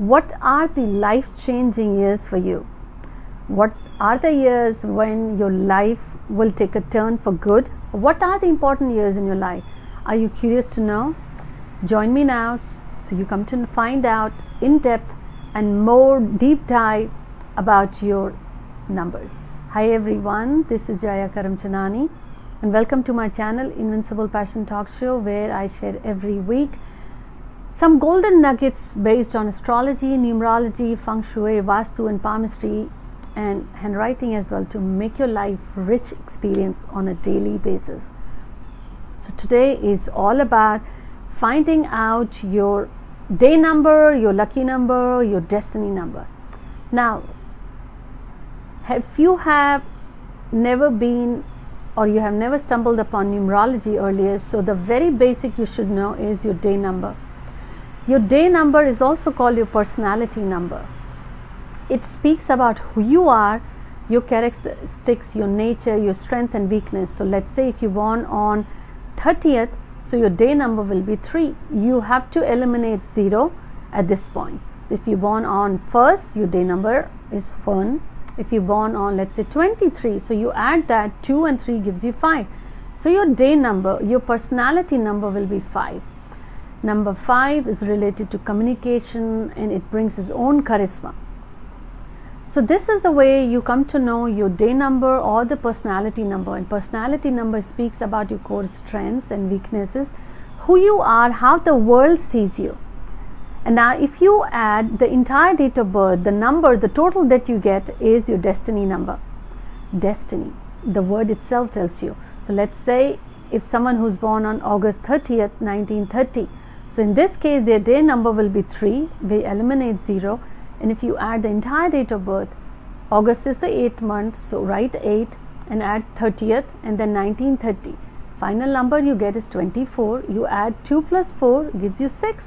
What are the life-changing years for you? What are the years when your life will take a turn for good? What are the important years in your life? Are you curious to know? Join me now so you come to find out in depth and more deep dive about your numbers. Hi everyone, this is Jaya Karamchandani and welcome to my channel Invincible Passion Talk Show, where I share every week some golden nuggets based on astrology, numerology, feng shui, vastu and palmistry and handwriting as well, to make your life rich experience on a daily basis. So today is all about finding out your day number, your lucky number, your destiny number. Now, if you have never been or you have never stumbled upon numerology earlier, so the very basic you should know is your day number. Your day number is also called your personality number. It speaks about who you are, your characteristics, your nature, your strengths and weakness. So let's say if you're born on 30th, so your day number will be 3. You have to eliminate 0 at this point. If you're born on 1st, your day number is 1. If you're born on, let's say, 23, so you add that, 2 and 3 gives you 5. So your day number, your personality number will be 5. Number 5 is related to communication and it brings its own charisma. So this is the way you come to know your day number or the personality number. And personality number speaks about your core strengths and weaknesses, who you are, how the world sees you. And now if you add the entire date of birth, the number, the total that you get is your destiny number. Destiny, the word itself tells you. So let's say if someone who's born on August 30th, 1930, so in this case their day number will be 3. We eliminate 0. And if you add the entire date of birth, August is the 8th month, so write 8 and add 30th and then 1930. Final number you get is 24. You add 2 plus 4 gives you 6.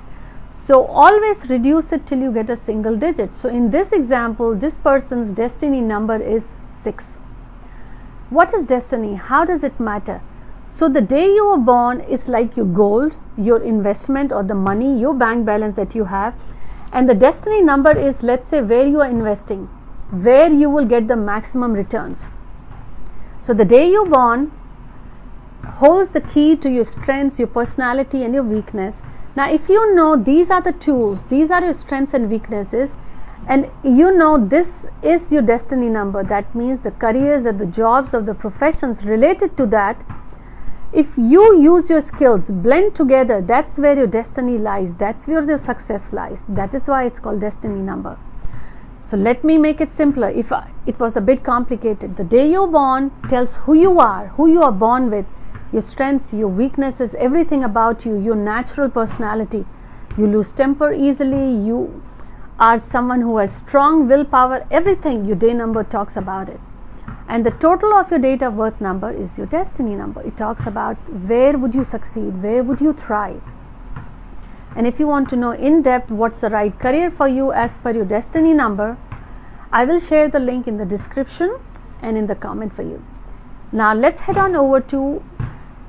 So always reduce it till you get a single digit. So in this example, this person's destiny number is 6. What is destiny? How does it matter? So the day you were born is like your gold, your investment or the money, your bank balance that you have. And the destiny number is, let's say, where you are investing, where you will get the maximum returns. So the day you're born holds the key to your strengths, your personality and your weakness. Now if you know these are the tools, these are your strengths and weaknesses, and you know this is your destiny number, that means the careers and the jobs of the professions related to that, if you use your skills, blend together, that's where your destiny lies, that's where your success lies. That is why it's called destiny number. So let me make it simpler. If it was a bit complicated, the day you're born tells who you are born with, your strengths, your weaknesses, everything about you, your natural personality. You lose temper easily, you are someone who has strong willpower, everything, your day number talks about it. And the total of your date of birth number is your destiny number. It talks about where would you succeed, where would you thrive. And if you want to know in depth what's the right career for you as per your destiny number, I will share the link in the description and in the comment for you. Now let's head on over to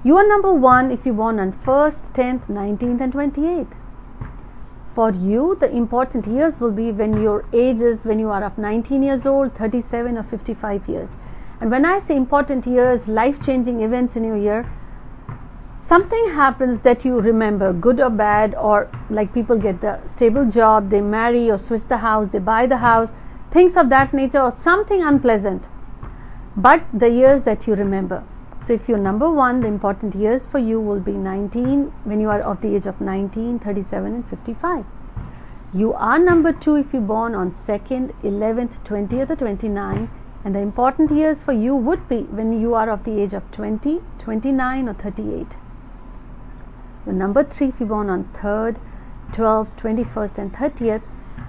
your number 1 if you're born on 1st, 10th, 19th and 28th. For you, the important years will be when your age is, when you are of 19 years old, 37 or 55 years. And when I say important years, life-changing events in your year, something happens that you remember, good or bad, or like people get the stable job, they marry or switch the house, they buy the house, things of that nature, or something unpleasant. But the years that you remember. So if you're number 1, the important years for you will be 19, when you are of the age of 19, 37 and 55. You are number 2 if you're born on 2nd, 11th, 20th or 29. And the important years for you would be when you are of the age of 20, 29 or 38. You're number 3 if you're born on 3rd, 12th, 21st and 30th.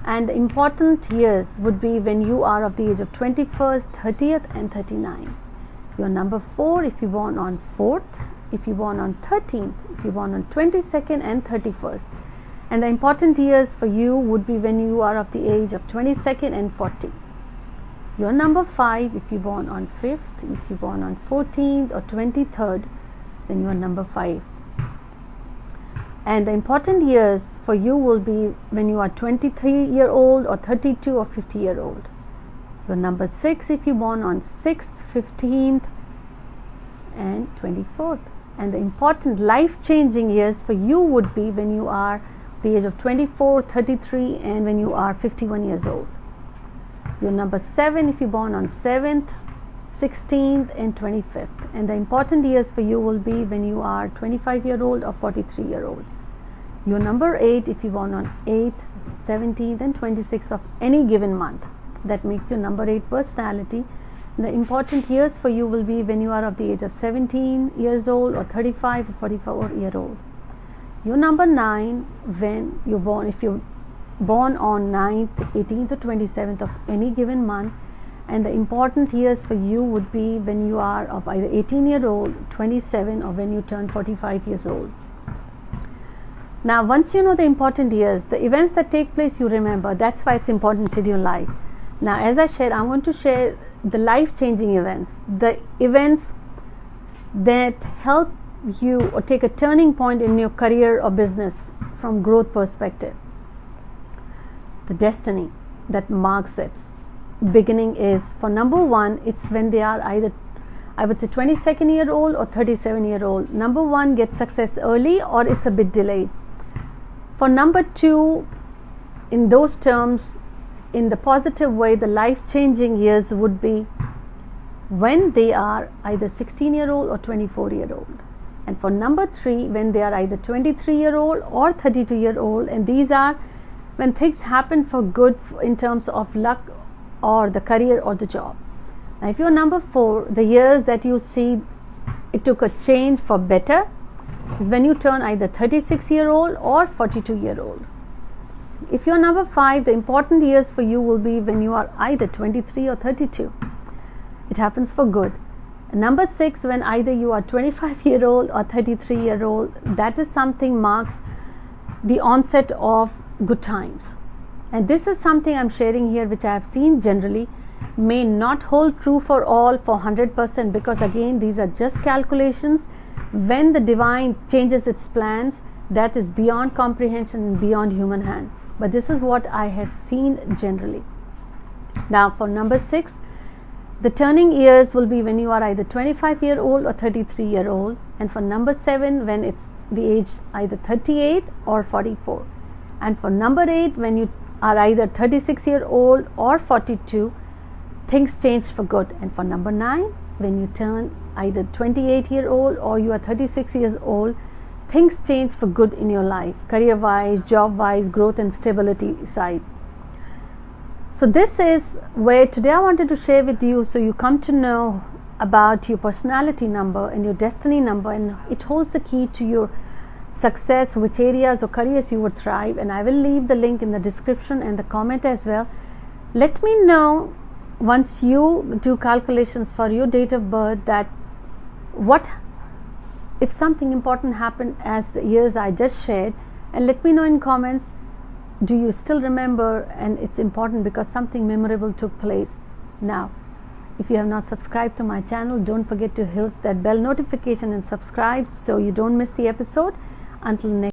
And the important years would be when you are of the age of 21st, 30th and 39. You're number 4 if you're born on 4th, if you're born on 13th, if you're born on 22nd and 31st. And the important years for you would be when you are of the age of 22nd and 40. You're number 5 if you're born on 5th, if you're born on 14th or 23rd, then you are number 5. And the important years for you will be when you are 23-year-old or 32 or 50-year-old. Your number 6 if you're born on 6th, 15th and 24th. And the important life-changing years for you would be when you are the age of 24, 33 and when you are 51 years old. Your number 7 if you're born on 7th, 16th and 25th. And the important years for you will be when you are 25-year-old or 43-year-old. Your number 8 if you're born on 8th, 17th and 26th of any given month. That makes your number 8 personality. The important years for you will be when you are of the age of 17 years old or 35 or 44-year-old. Your number 9 when you're born, if you're born on 9th, 18th or 27th of any given month. And the important years for you would be when you are of either 18-year-old, 27 or when you turn 45 years old. Now once you know the important years, the events that take place you remember. That's why it's important in your life. Now as I shared, I want to share the life-changing events, the events that help you or take a turning point in your career or business from growth perspective. The destiny that marks its beginning is, for number 1, it's when they are either, I would say, 22nd-year-old or 37-year-old. Number 1 gets success early or it's a bit delayed. For number 2, in those terms, in the positive way, the life-changing years would be when they are either 16-year-old or 24-year-old. And for number 3, when they are either 23-year-old or 32-year-old, and these are when things happen for good in terms of luck or the career or the job. Now if you're number 4, the years that you see it took a change for better is when you turn either 36-year-old or 42-year-old. If you're number 5, the important years for you will be when you are either 23 or 32. It happens for good. And number 6, when either you are 25-year-old or 33-year-old, that is something marks the onset of good times. And this is something I'm sharing here which I have seen generally, may not hold true for all for 100%, because again these are just calculations. When the divine changes its plans, that is beyond comprehension and beyond human hand. But this is what I have seen generally. Now for number 6, the turning years will be when you are either 25-year-old or 33-year-old. And for number 7, when it's the age either 38 or 44. And for number 8, when you are either 36-year-old or 42, things change for good. And for number 9, when you turn either 28-year-old or you are 36 years old, things change for good in your life, career wise, job wise, growth and stability side. So this is where today I wanted to share with you, so you come to know about your personality number and your destiny number, and it holds the key to your success, which areas or careers you would thrive. And I will leave the link in the description and the comment as well. Let me know once you do calculations for your date of birth that what if something important happened as the years I just shared, and let me know in comments, do you still remember? And it's important because something memorable took place. Now if you have not subscribed to my channel, don't forget to hit that bell notification and subscribe so you don't miss the episode. Until next